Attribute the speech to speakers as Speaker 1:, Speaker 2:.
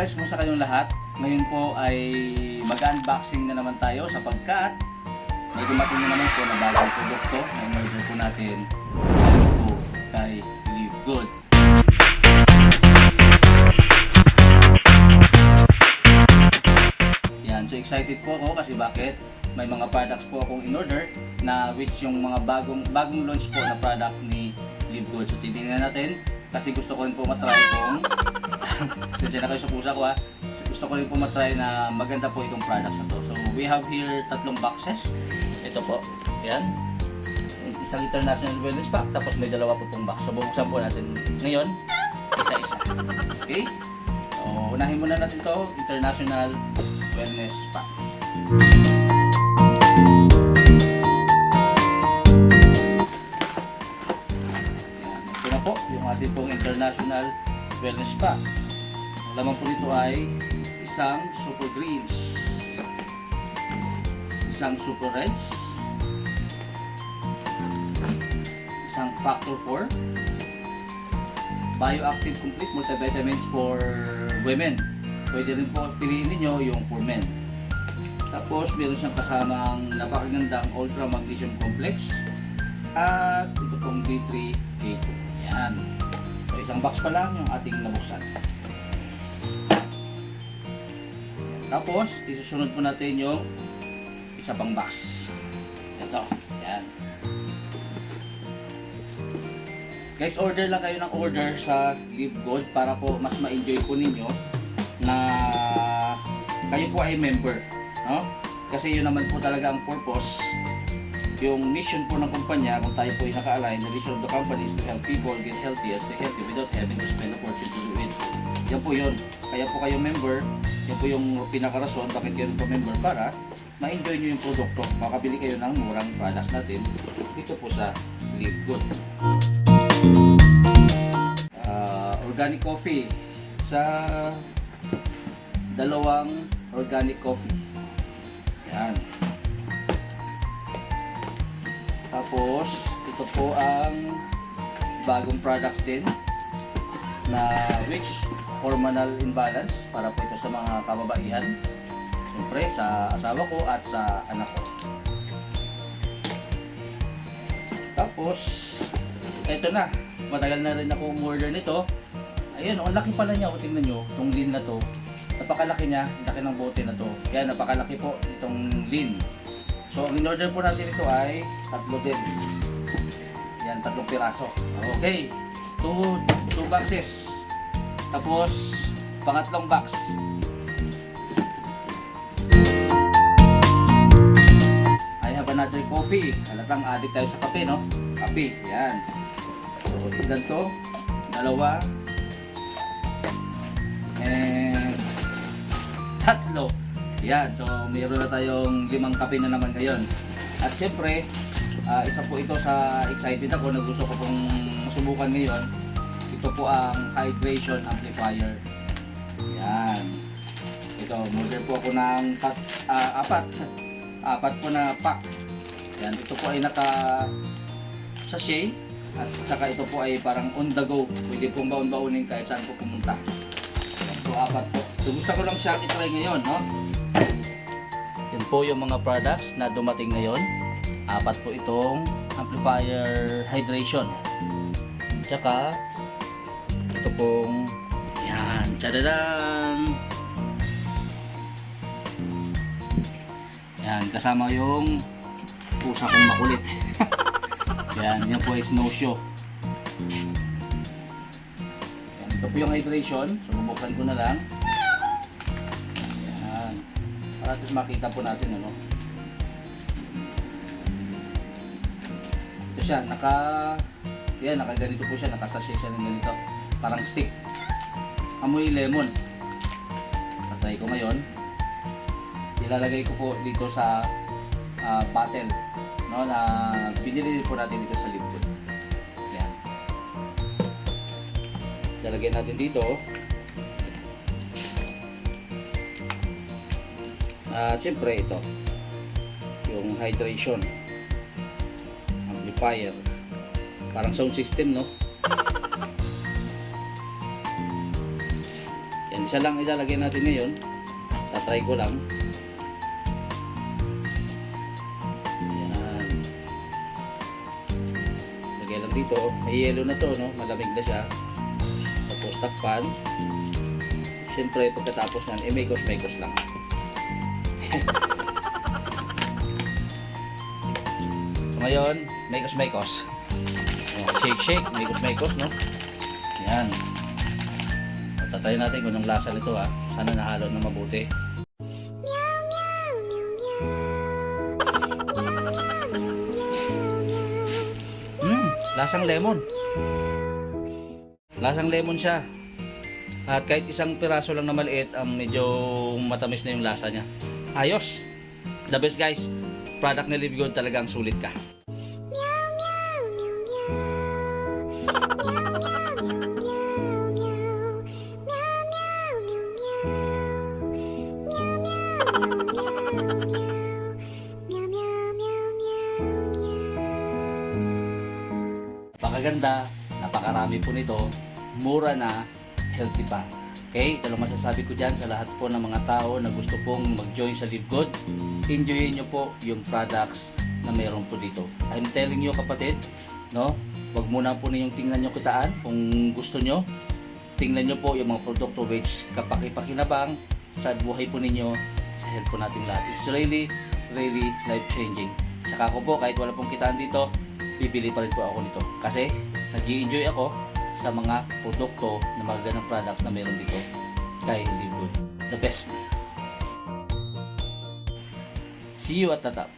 Speaker 1: guys, kumusta kayong lahat? Ngayon po ay mag-unboxing na naman tayo sapagkat may dumating na naman po na bagong produkto na in-order po natin galing po kay Live Good. Yan, so excited po ako kasi bakit? May mga products po akong in-order na which yung mga bagong launch po na product ni Live Good. So titingnan natin kasi gusto ko rin po matry kung kasi na kayo sa pusa ko ha. Gusto ko rin po matry na maganda po itong products na to. So we have here tatlong boxes. Ito po, yan. Isang international wellness pack, tapos may dalawa po pong box. So bubuksan po natin ngayon, isa-isa. Okay? So unahin muna natin to, international wellness pack. Yan. Ito na po, yung ating pong international wellness pack. Ang laman po nito ay isang super greens, isang super reds, isang factor 4, bioactive complete multivitamins for women. Pwede rin po piliin niyo yung for men. Tapos meron siyang kasamang napakagandang ultra magnesium complex at ito pong D3 K2. Yan. So isang box pa lang yung ating nabuksan. Tapos, isusunod po natin yung isa pang box. Ito. Yan. Guys, order lang kayo ng order sa Live Good para po mas ma-enjoy po ninyo na kayo po ay member. No? Kasi yun naman po talaga ang purpose. Yung mission po ng kumpanya, kung tayo po ay naka-align, the mission of the company is to help people get healthy and stay healthy without having to spend a fortune to do it. Yan po yun. Kaya po kayo member. Yan po yung pinakarason bakit kayo po member para ma-enjoy nyo yung produkto. Makabili kayo ng murang products natin dito po sa Live Good. Organic coffee sa dalawang organic coffee. Yan. Tapos ito po ang bagong product din na which hormonal imbalance para po ito sa mga kababaihan, siyempre sa asawa ko at sa anak ko. Tapos ito na, matagal na rin ako umorder nito. Ayun, ang laki pala niya. Tingnan nyo, itong lean na to, napakalaki niya, laki ng bote na to, kaya napakalaki po itong lean. So ang in-order po natin ito ay tatlo din. Yan, tatlong piraso. Okay, two boxes. Tapos, pangatlong box. I have another coffee. Halatang addict tayo sa kape, no? Kape, yan. So, tignan to. Dalawa. And tatlo. Yan. So, mayroon na tayong 5 kape na naman ngayon. At siyempre, isa po ito sa excited ako na gusto ko pong masubukan ngayon. Ito po ang hydration amplifier. Yan. Ito, order po ako ng apat po na pack. Yan, ito po ay naka sachet at saka ito po ay parang on the go. Pwede pong baon-baonin kahit saan po pumunta. Yan, so apat po. So gusto ko lang siya i-try ngayon, no? Yan po yung mga products na dumating ngayon. Apat po itong amplifier hydration. Tsaka ito pong yan, tadadam. Yan, kasama yung pusa kong makulit. Yan, yan po ay snow show. Yan, ito po yung hydration. So bubuksan ko na lang. Yan, para at makita po natin ano. Ito siya, yan, nakaganito po siya, nakasasya siya ng ganito. Parang stick. Amoy lemon. Patry ko ngayon. Ilalagay ko po dito sa bottle, no, na binili po natin dito sa Live Good. Yan. Ilalagay natin dito. Siyempre ito. Yung hydration amplifier. Parang sound system, no? Isa lang ilalagay natin ngayon. Tatry ko lang. Yan. Lagay lang dito. May yellow na to, no? Malamig na siya. Tapos takpan. Siyempre, pagkatapos yan, mekos-mekos lang. So ngayon, mekos-mekos. Shake, mekos-mekos, no? Yan. Tatayin natin kung anong lasa nito, ha. Sana nahalo na mabuti. Lasang lemon. Lasang lemon siya. At kahit isang piraso lang na maliit, medyo matamis na yung lasa niya. Ayos. The best, guys. Product ni Live Good, talagang sulit ka. Napakaganda, napakarami po nito, mura na, healthy pa. Okay, ito lang masasabi ko dyan sa lahat po ng mga tao na gusto pong mag-join sa Live Good. Enjoyin nyo po yung products na meron po dito. I'm telling you, kapatid, no? Wag muna po ninyong tingnan nyo kitaan. Kung gusto nyo, tingnan nyo po yung mga produkto which kapakipakinabang sa buhay po ninyo, sa health po natin lahat. It's really, really life-changing. Tsaka ako po, kahit wala pong kitaan dito, bibili pa rin po ako nito. Kasi, nag-i-enjoy ako sa mga produkto na magagandang products na meron dito kay Live Good. The best. See you at the top.